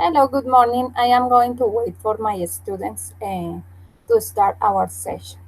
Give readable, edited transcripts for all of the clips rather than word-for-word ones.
Hello, good morning. I am going to wait for my students to start our session.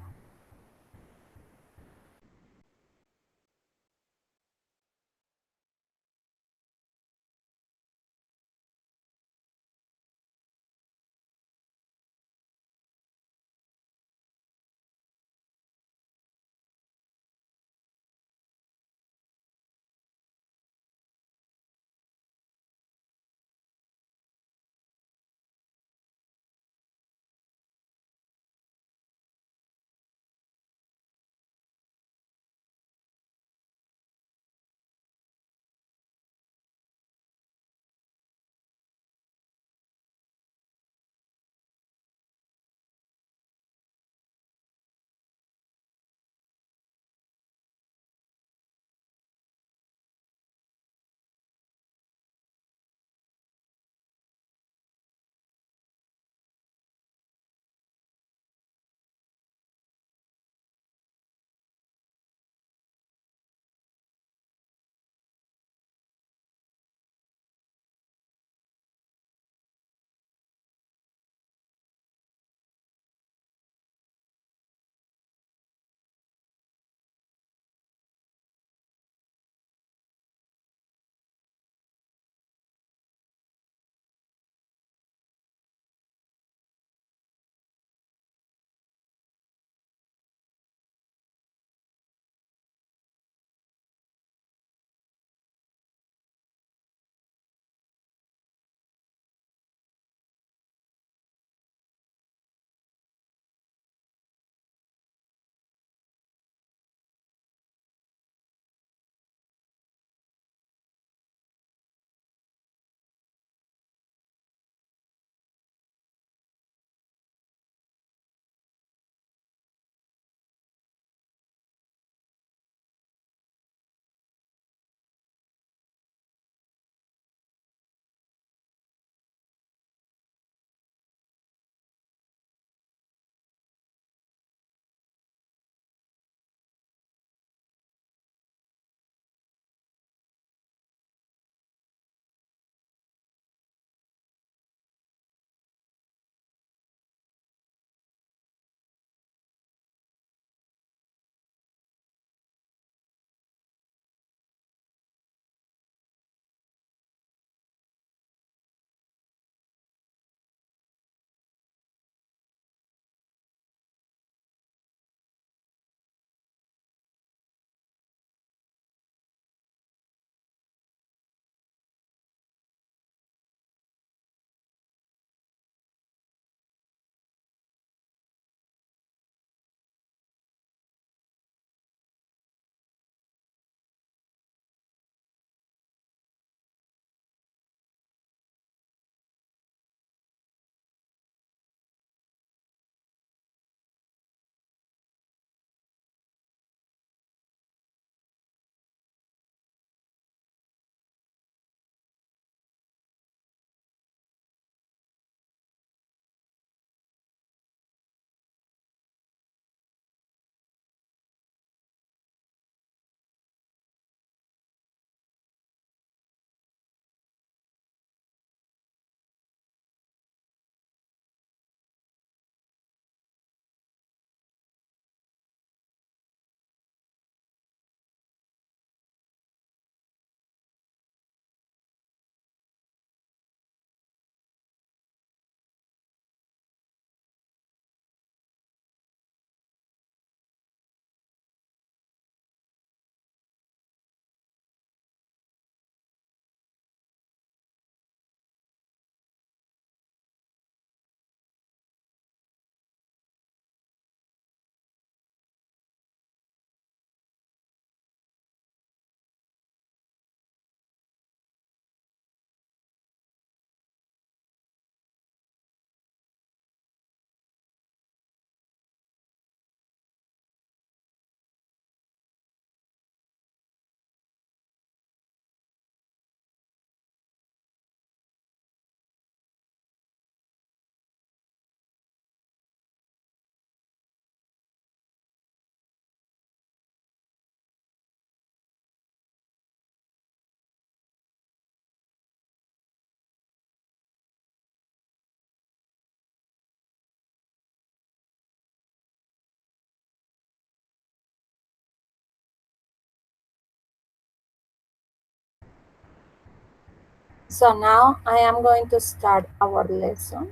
So now I am going to start our lesson.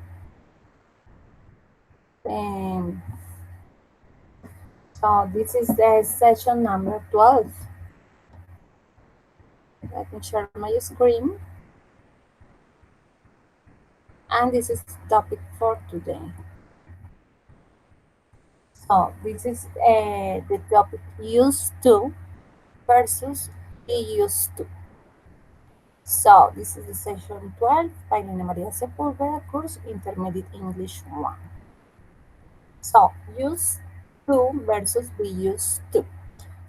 Um, so this is the session number 12. Let me share my screen. And this is topic for today. So this is the topic used to versus be used to. So this is the session 12 by Lina Maria Sepulveda, course Intermediate English 1. So used to versus be used to.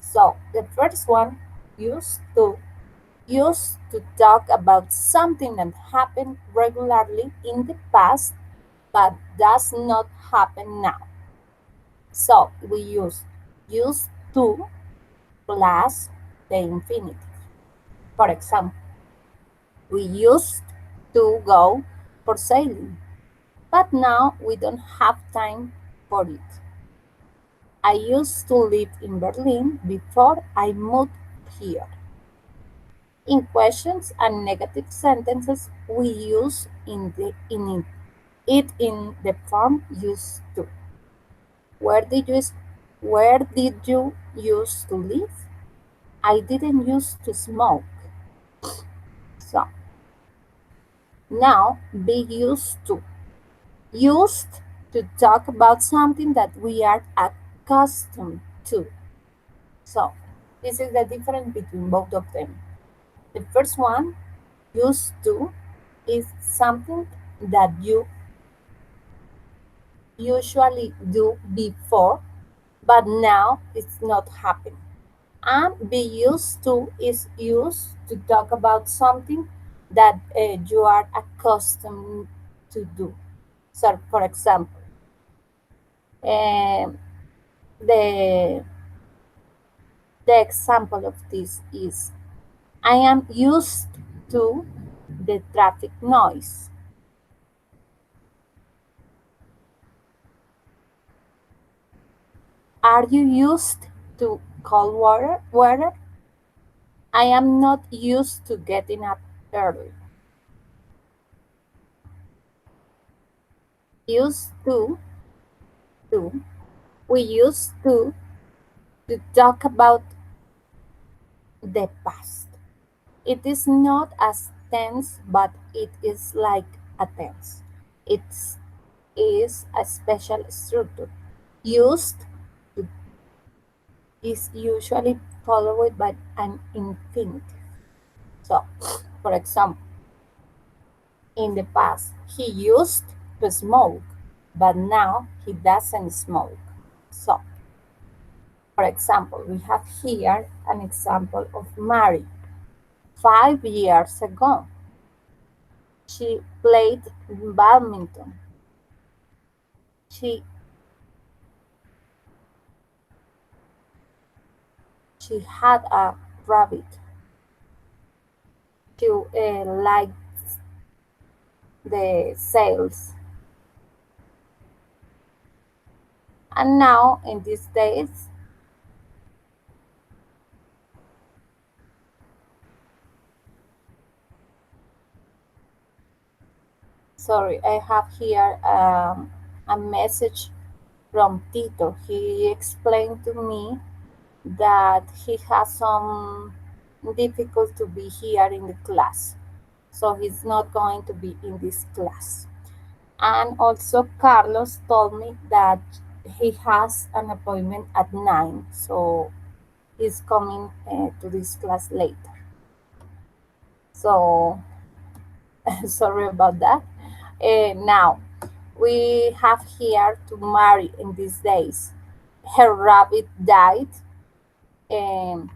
So the first one, used to talk about something that happened regularly in the past but does not happen now. So we use used to plus the infinitive. For example, we used to go for sailing, but now we don't have time for it. I used to live in Berlin before I moved here. In questions and negative sentences, we use it in the form used to. Where did you where did you used to live? I didn't used to smoke. So now be used to. Used to talk about something that we are accustomed to. So this is the difference between both of them. The first one, used to, is something that you usually do before, but now it's not happening. And be used to is used to talk about something that you are accustomed to do. So, for example, um, the the example of this is I am used to the traffic noise. Are you used to cold water? I am not used to getting up early. Used to we used to talk about the past. It is not as tense, but it is like a tense. It is a special structure. Used to is usually followed by an infinitive. So, for example, in the past, he used to smoke, but now he doesn't smoke. So, for example, we have here an example of Mary. 5 years ago, she played badminton. She she had a rabbit. She liked the sails. And now, in these days, sorry, I have here a message from Tito. He explained to me that he has some difficult to be here in the class. So he's not going to be in this class. And also Carlos told me that he has an appointment at 9. So he's coming to this class later. So sorry about that. Now we have here to Mary in these days. Her rabbit died. And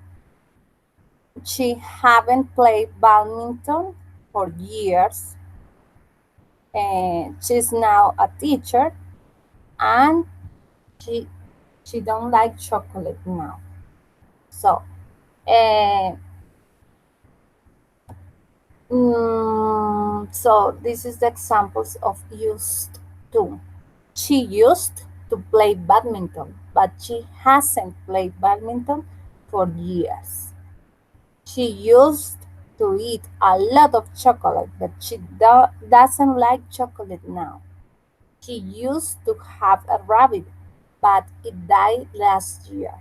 she haven't played badminton for years. And she's now a teacher, and she she don't like chocolate now. So, uh, so this is the examples of used to. She used to play badminton, but she hasn't played badminton for years. She used to eat a lot of chocolate, but she doesn't like chocolate now. She used to have a rabbit, but it died last year.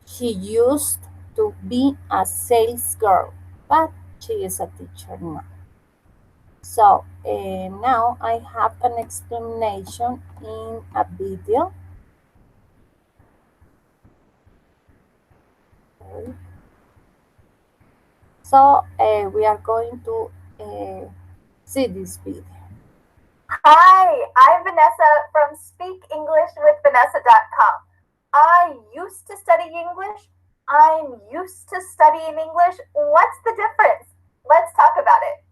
She used to be a sales girl, but she is a teacher now. So now I have an explanation in a video. Okay. So we are going to see this video. Hi, I'm Vanessa from SpeakEnglishWithVanessa.com. I used to study English. I'm used to studying English. What's the difference? Let's talk about it.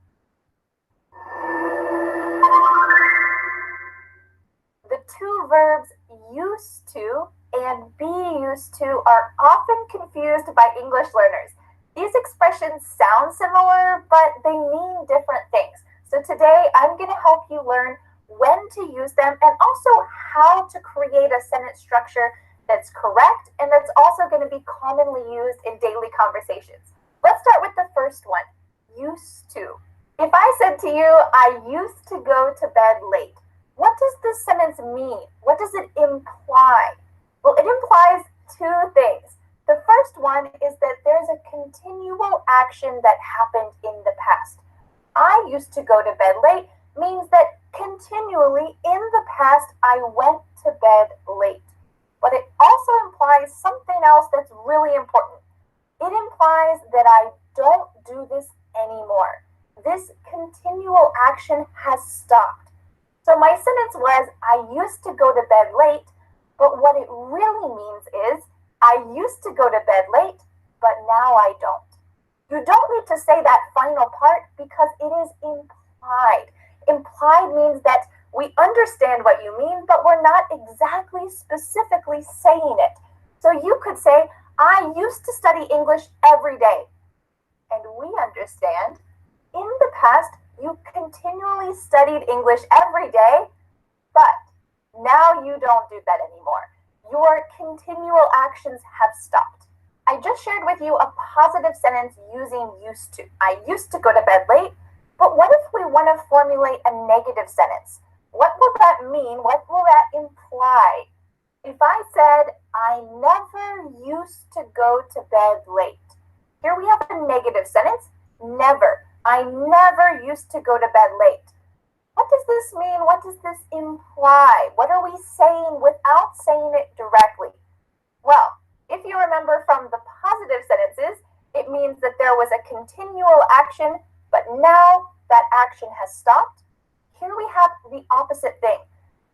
The two verbs used to and be used to are often confused by English learners. These expressions sound similar, but they mean different things. So today I'm going to help you learn when to use them and also how to create a sentence structure that's correct and that's also going to be commonly used in daily conversations. Let's start with the first one, used to. If I said to you, I used to go to bed late, what does this sentence mean? What does it imply? Well, it implies two things. The first one is that there's a continual action that happened in the past. I used to go to bed late means that continually in the past I went to bed late. But it also implies something else that's really important. It implies that I don't do this anymore. This continual action has stopped. So my sentence was, I used to go to bed late, but what it really means is, I used to go to bed late, but now I don't. You don't need to say that final part because it is implied. Implied means that we understand what you mean, but we're not exactly specifically saying it. So you could say, I used to study English every day. And we understand, in the past, you continually studied English every day, but now you don't do that anymore. Your continual actions have stopped. I just shared with you a positive sentence using used to. I used to go to bed late, but what if we want to formulate a negative sentence? What will that mean? What will that imply? If I said, I never used to go to bed late, here we have a negative sentence, never. I never used to go to bed late. What does this mean? What does this imply? What are we saying without saying it directly? Well, if you remember from the positive sentences, it means that there was a continual action, but now that action has stopped. Here we have the opposite thing.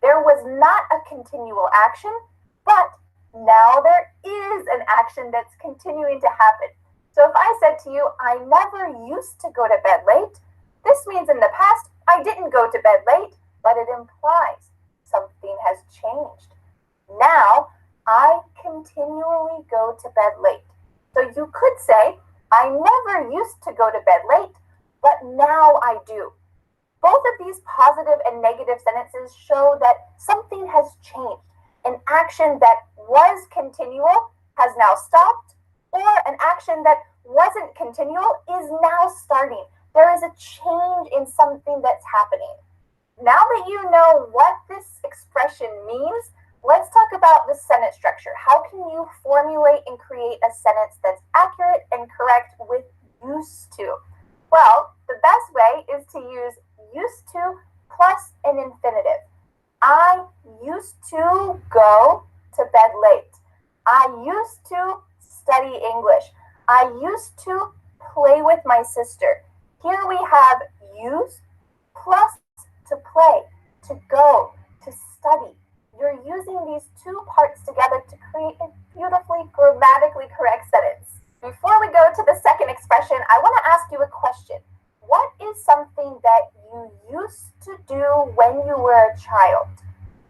There was not a continual action, but now there is an action that's continuing to happen. So if I said to you, I never used to go to bed late, this means in the past I didn't go to bed late, but it implies something has changed. Now I continually go to bed late. So you could say, I never used to go to bed late, but now I do. Both of these positive and negative sentences show that something has changed. An action that was continual has now stopped, or an action that wasn't continual is now starting. There is a change in something that's happening. Now that you know what this expression means, let's talk about the sentence structure. How can you formulate and create a sentence that's accurate and correct with used to? Well, the best way is to use used to plus an infinitive. I used to go to bed late. I used to study English. I used to play with my sister. Here we have use plus to play, to go, to study. You're using these two parts together to create a beautifully grammatically correct sentence. Before we go to the second expression, I want to ask you a question. What is something that you used to do when you were a child?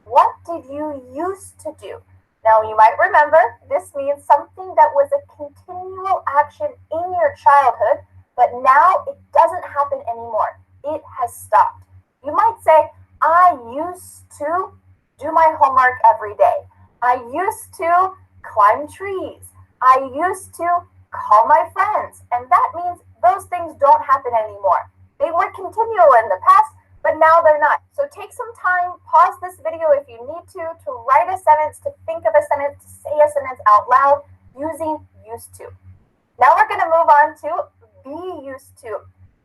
What did you used to do? Now, you might remember this means something that was a continual action in your childhood, but now it doesn't happen anymore. It has stopped. You might say, I used to do my homework every day. I used to climb trees. I used to call my friends. And that means those things don't happen anymore. They were continual in the past, but now they're not. So take some time, pause this video if you need to write a sentence, to think of a sentence, to say a sentence out loud using used to. Now we're going to move on to be used to.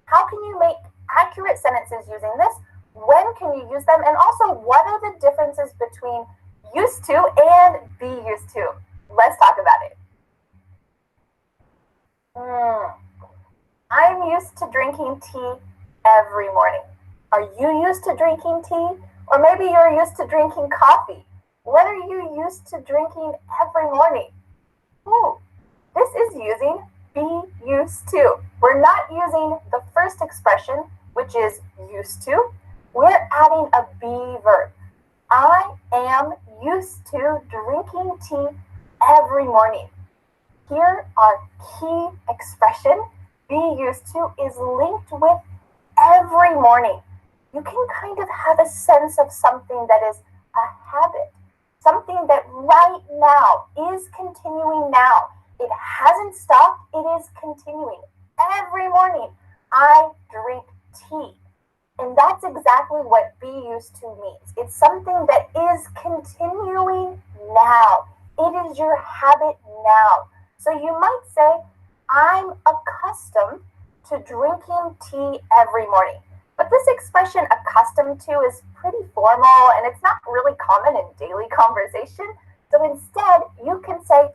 How can you make accurate sentences using this? When can you use them? And also, what are the differences between used to and be used to? Let's talk about it. I'm used to drinking tea every morning. Are you used to drinking tea? Or maybe you're used to drinking coffee. What are you used to drinking every morning? Ooh, this is using be used to. We're not using the first expression, which is used to. We're adding a be verb. I am used to drinking tea every morning. Here, our key expression, be used to, is linked with every morning. You can kind of have a sense of something that is a habit, something that right now is continuing now. It hasn't stopped, it is continuing. Every morning, I drink tea. And that's exactly what be used to means. It's something that is continuing now. It is your habit now. So you might say, I'm accustomed to drinking tea every morning. But this expression, accustomed to, is pretty formal and it's not really common in daily conversation. So instead, you can say,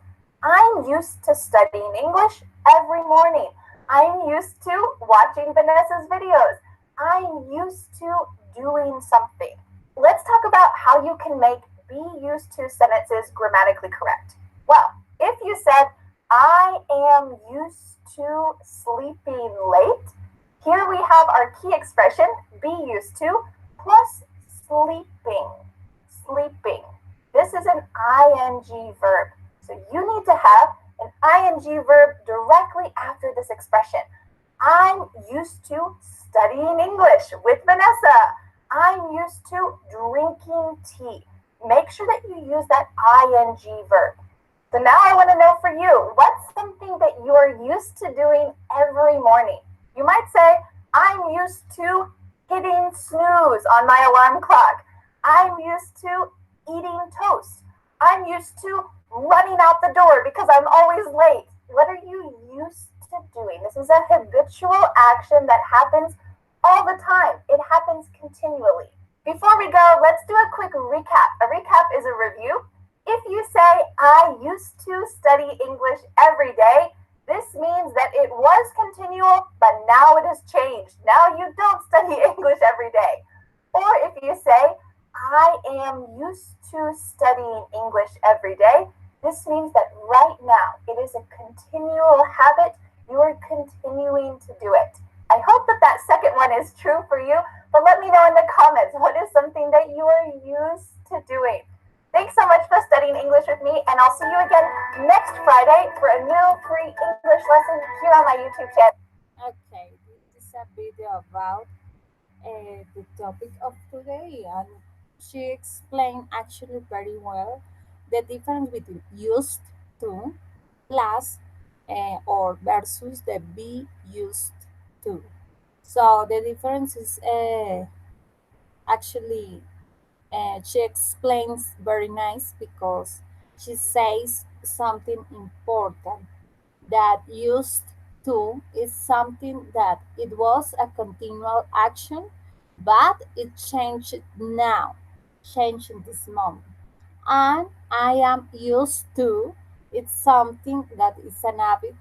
I'm used to studying English every morning. I'm used to watching Vanessa's videos. I'm used to doing something. Let's talk about how you can make be used to sentences grammatically correct. Well, if you said, I am used to sleeping late, here we have our key expression, be used to, plus sleeping. Sleeping. This is an ing verb. So you need to have an ing verb directly after this expression. I'm used to studying English with Vanessa. I'm used to drinking tea. Make sure that you use that ing verb. So now I want to know for you, what's something that you are used to doing every morning? You might say, I'm used to hitting snooze on my alarm clock. I'm used to eating toast. I'm used to running out the door because I'm always late. What are you used to doing? This is a habitual action that happens all the time. It happens continually. Before we go, let's do a quick recap. A recap is a review. If you say, I used to study English every day, this means that it was continual, but now it has changed. Now you don't study English every day. Or if you say, I am used to studying English every day, this means that right now it is a continual habit. You are continuing to do it. I hope that that second one is true for you, but let me know in the comments, what is something that you are used to doing? Thanks so much for studying English with me, and I'll see you again next Friday for a new free English lesson here on my YouTube channel. Okay, this is a video about the topic of today, and she explained actually very well the difference between used to plus or versus the be used to. So the difference is actually she explains very nice because she says something important, that used to is something that it was a continual action, but it changed now, changed in this moment. And I am used to, it's something that is an habit,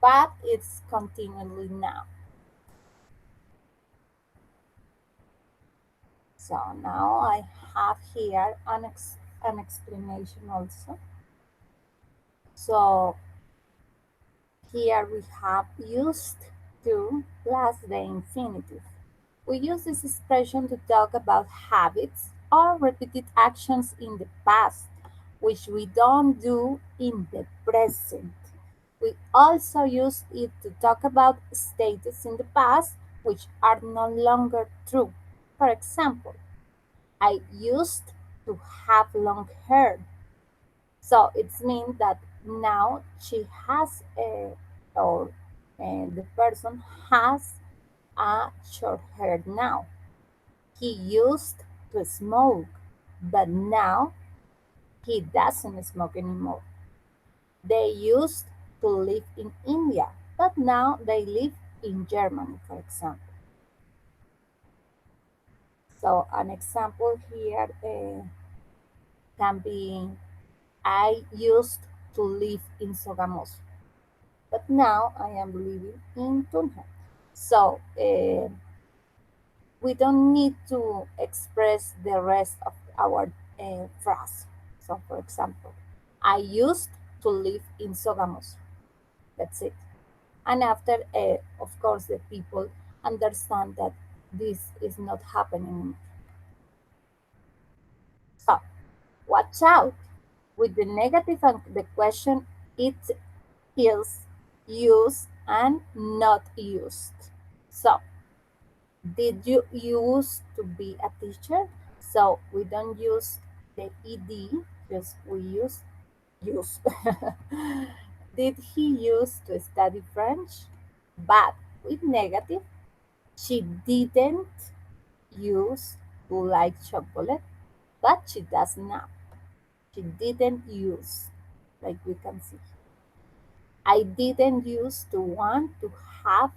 but it's continually now. So now I have here an explanation also. So here we have used to plus the infinitive. We use this expression to talk about habits or repeated actions in the past, which we don't do in the present. We also use it to talk about status in the past, which are no longer true. For example, I used to have long hair. So it means that now she has a, or the person has a short hair now. He used to smoke, but now he doesn't smoke anymore. They used to live in India, but now they live in Germany, for example. So, an example here can be I used to live in Sogamoso, but now I am living in Tunja. So, we don't need to express the rest of our phrase. So, for example, I used to live in Sogamoso. That's it. And after, of course, the people understand that this is not happening. So, watch out with the negative and the question it is used and not used. So, did you used to be a teacher? So we don't use the ed, just we use. Did he used to study French? But with negative, she didn't use to like chocolate, but she does now. She didn't use, like we can see. I didn't used to want to have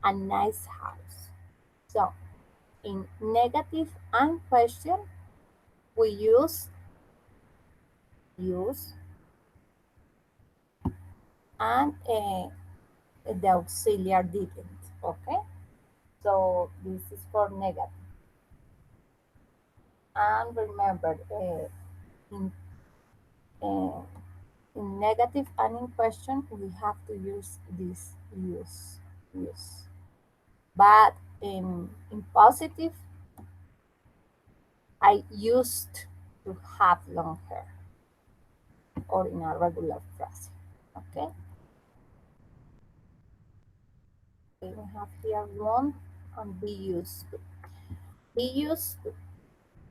a nice house. So in negative and question, we use and the auxiliary didn't. Okay, so this is for negative. And remember, in uh, in negative and in question, we have to use this use. But in positive, I used to have long hair, or in a regular phrase. Okay, we have here one and be used to. Be used to.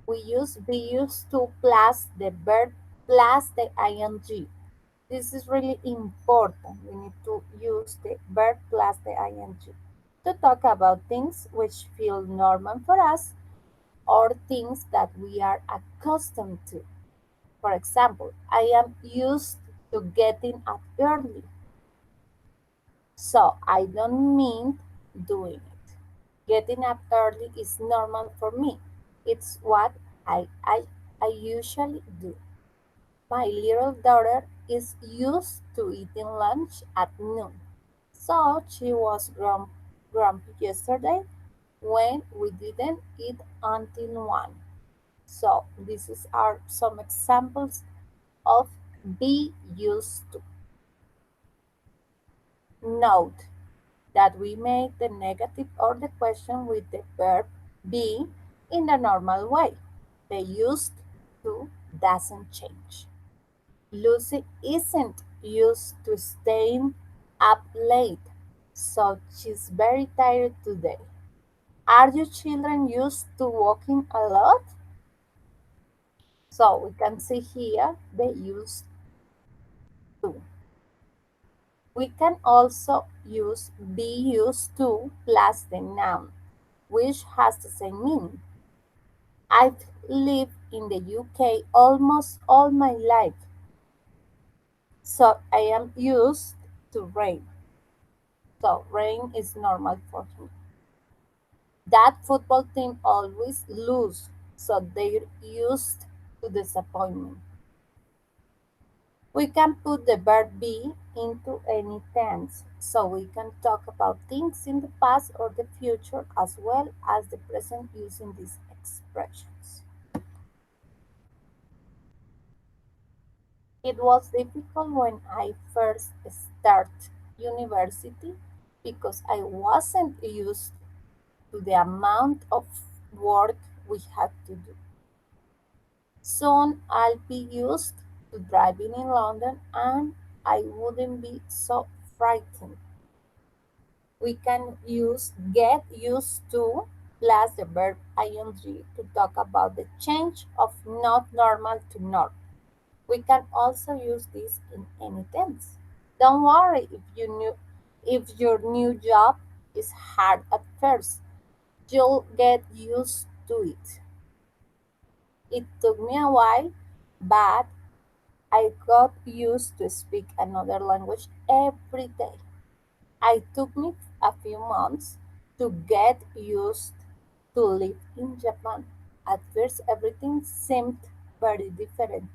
We use be used to plus the verb plus the ing. This is really important. We need to use the verb plus the ing to talk about things which feel normal for us or things that we are accustomed to. For example, I am used to getting up early, so I don't mean doing it. Getting up early is normal for me. It's what I, I, I usually do. My little daughter is used to eating lunch at noon, so she was grumpy yesterday when we didn't eat until 1. So are some examples of be used to. Note that we make the negative or the question with the verb be in the normal way. The used to doesn't change. Lucy isn't used to staying up late, so she's very tired today. Are you children used to walking a lot? So we can see here they used to. We can also use be used to plus the noun, which has the same meaning. I've lived in the UK almost all my life, so I am used to rain. So rain is normal for him. That football team always lose, so they're used to disappointment. We can put the verb be into any tense, so we can talk about things in the past or the future as well as the present using these expressions. It was difficult when I first started university because I wasn't used to the amount of work we had to do. Soon I'll be used to driving in London and I wouldn't be so frightened. We can use get used to plus the verb ing to talk about the change of not normal to normal. We can also use this in any tense. Don't worry If your new job is hard at first, you'll get used to it. It took me a while, but I got used to speak another language every day. It took me a few months to get used to live in Japan. At first, everything seemed very different,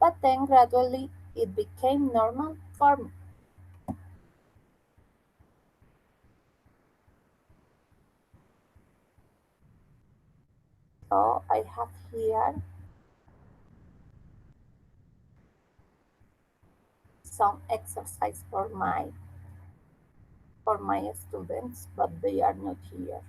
but then gradually it became normal for me. So I have here some exercise for my students, but they are not here.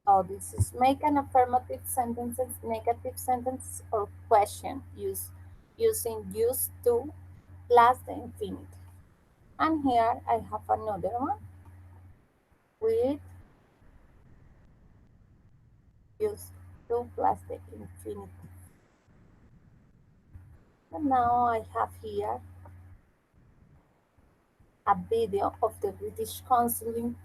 So this is make an affirmative sentences, negative sentence, or question using used to plus the infinitive. And here I have another one with used to plus the infinitive. And now I have here a video of the British Consulate.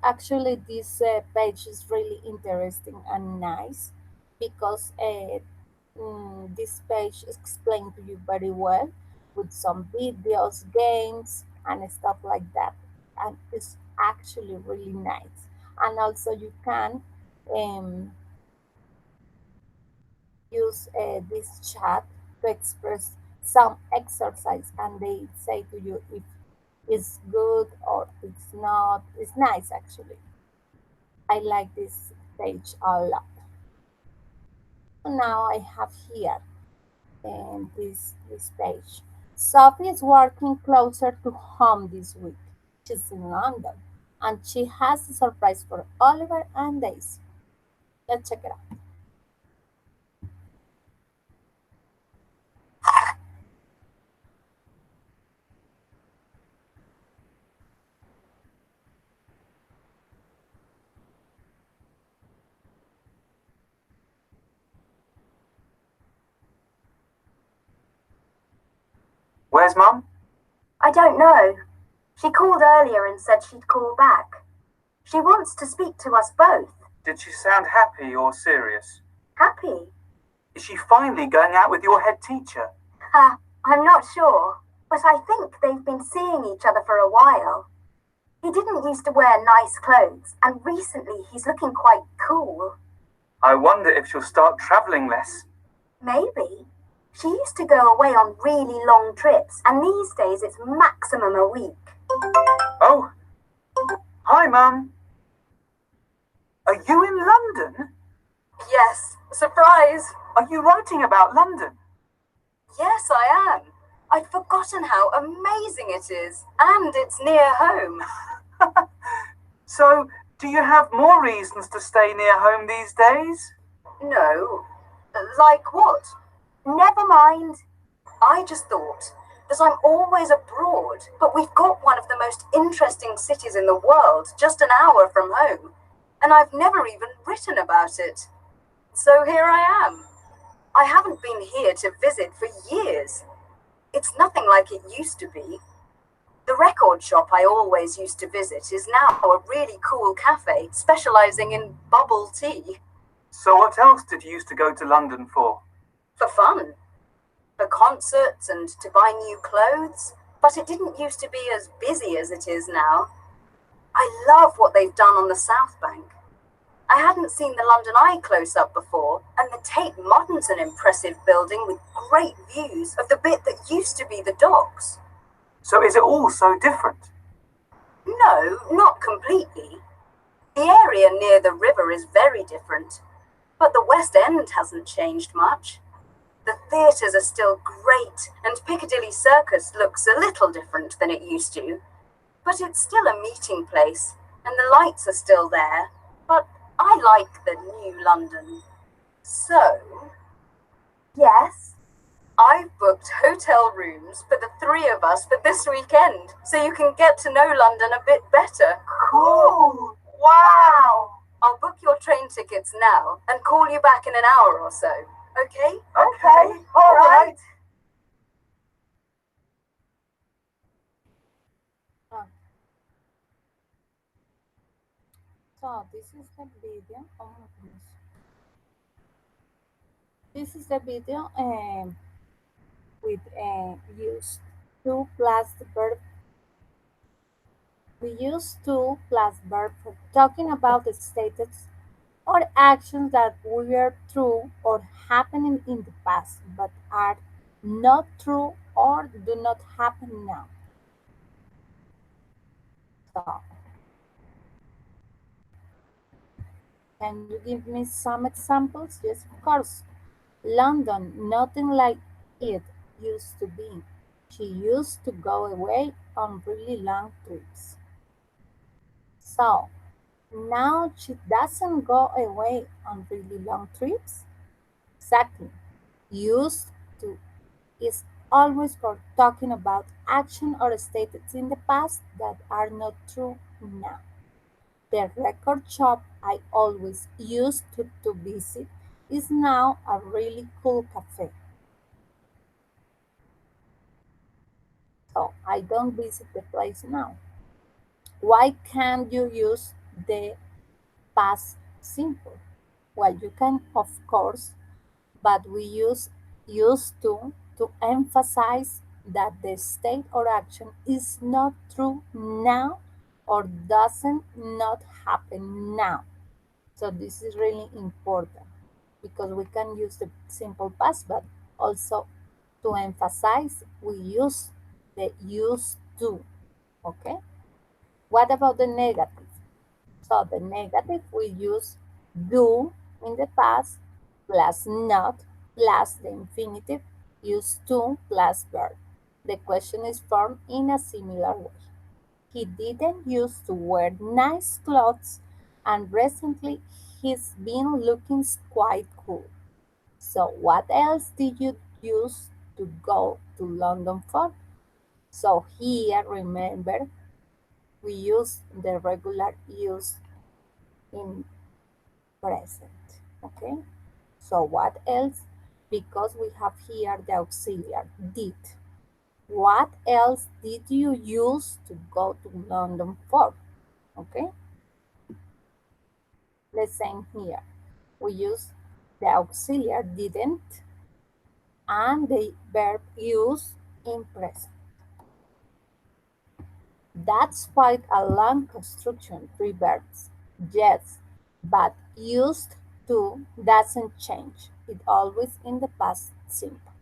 Actually, this page is really interesting and nice because this page explains to you very well with some videos, games, and stuff like that. And it's actually really nice. And also, you can um, use this chat to express some exercise, and they say to you if it's good or it's not. It's nice actually. I like this page a lot. Now I have here this page. Sophie is working closer to home this week. She's in London and she has a surprise for Oliver and Daisy. Let's check it out. Where's Mum? I don't know. She called earlier and said she'd call back. She wants to speak to us both. Did she sound happy or serious? Happy? Is she finally going out with your head teacher? I'm not sure, but I think they've been seeing each other for a while. He didn't used to wear nice clothes, and recently he's looking quite cool. I wonder if she'll start travelling less. Maybe. She used to go away on really long trips, and these days it's maximum a week. Oh, hi, Mum. Are you in London? Yes, surprise. Are you writing about London? Yes, I am. I'd forgotten how amazing it is, and it's near home. So, do you have more reasons to stay near home these days? No. Like what? Never mind. I just thought that I'm always abroad, but we've got one of the most interesting cities in the world just an hour from home, and I've never even written about it. So here I am. I haven't been here to visit for years. It's nothing like it used to be. The record shop I always used to visit is now a really cool cafe specializing in bubble tea. So what else did you used to go to London for? For fun. For concerts and to buy new clothes. But it didn't used to be as busy as it is now. I love what they've done on the South Bank. I hadn't seen the London Eye close up before, and the Tate Modern's an impressive building with great views of the bit that used to be the docks. So is it all so different? No, not completely. The area near the river is very different, but the West End hasn't changed much. The theatres are still great, and Piccadilly Circus looks a little different than it used to. But it's still a meeting place, and the lights are still there. But I like the new London. So, yes, I've booked hotel rooms for the three of us for this weekend, so you can get to know London a bit better. Cool! Wow! I'll book your train tickets now and call you back in an hour or so. Okay? Okay, all right. So this is the video. Oh my goodness. This is the video with use to plus the verb. We use to plus verb for talking about the status or actions that were true or happening in the past but are not true or do not happen now. So, can you give me some examples? Yes, of course. London, nothing like it used to be. She used to go away on really long trips. So, now she doesn't go away on really long trips. Exactly. Used to is always for talking about action or statements in the past that are not true now. The record shop I always used to visit is now a really cool cafe. So I don't visit the place now. Why can't you use the past simple? Well, you can, of course, but we use used to emphasize that the state or action is not true now or doesn't not happen now. So this is really important because we can use the simple past, but also to emphasize we use the used to. Okay. What about the negative? So the negative we use do in the past plus not plus the infinitive use to plus verb. The question is formed in a similar way. He didn't used to wear nice clothes and recently he's been looking quite cool. So what else did you use to go to London for? So here remember we use the regular use in present. Okay. So what else? Because we have here the auxiliary did. What else did you use to go to London for? Okay. The same here. We use the auxiliary didn't and the verb use in present. That's quite a long construction, three verbs. Yes, but used to doesn't change. It always in the past simple.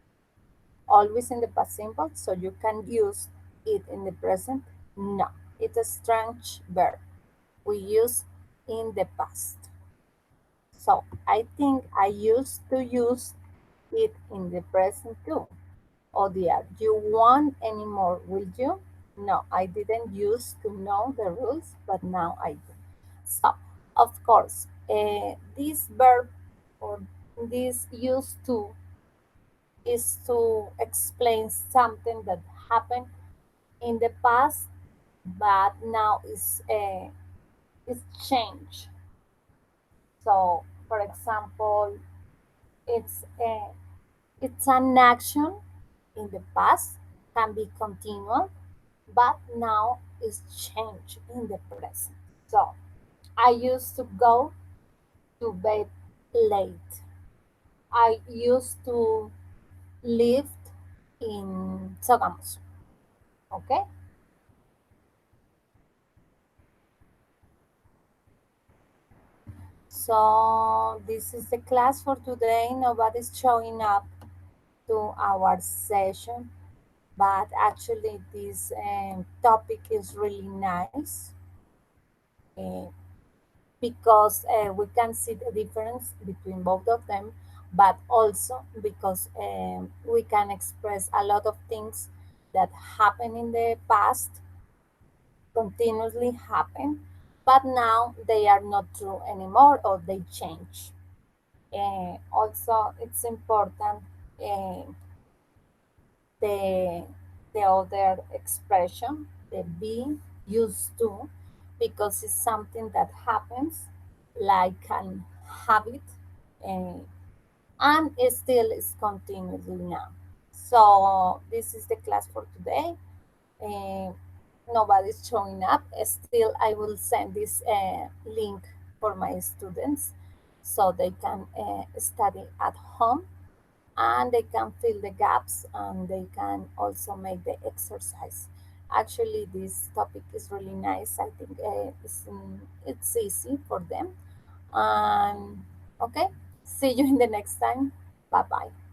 Always in the past simple, so you can use it in the present. No, it's a strange verb. We use in the past. So I think I used to use it in the present too. Oh dear, you won't anymore, will you? No, I didn't used to know the rules, but now I do. So, of course, this verb or this used to is to explain something that happened in the past, but now is changed. So, for example, it's a it's an action in the past can be continual, but now is changed in the present. So I used to go to bed late. I used to live in Sogamoso. Okay, so this is the class for today. Nobody's showing up to our session, but actually this topic is really nice. Uh, because we can see the difference between both of them, but also because we can express a lot of things that happen in the past, continuously happen, but now they are not true anymore or they change. Also, it's important uh, the the other expression, the being used to, because it's something that happens like an habit uh, and it still is continuously now. So this is the class for today. Uh, nobody's showing up. Still, I will send this link for my students so they can study at home and they can fill the gaps and they can also make the exercise. Actually, this topic is really nice. I think it's easy for them. And okay, see you in the next time. Bye bye.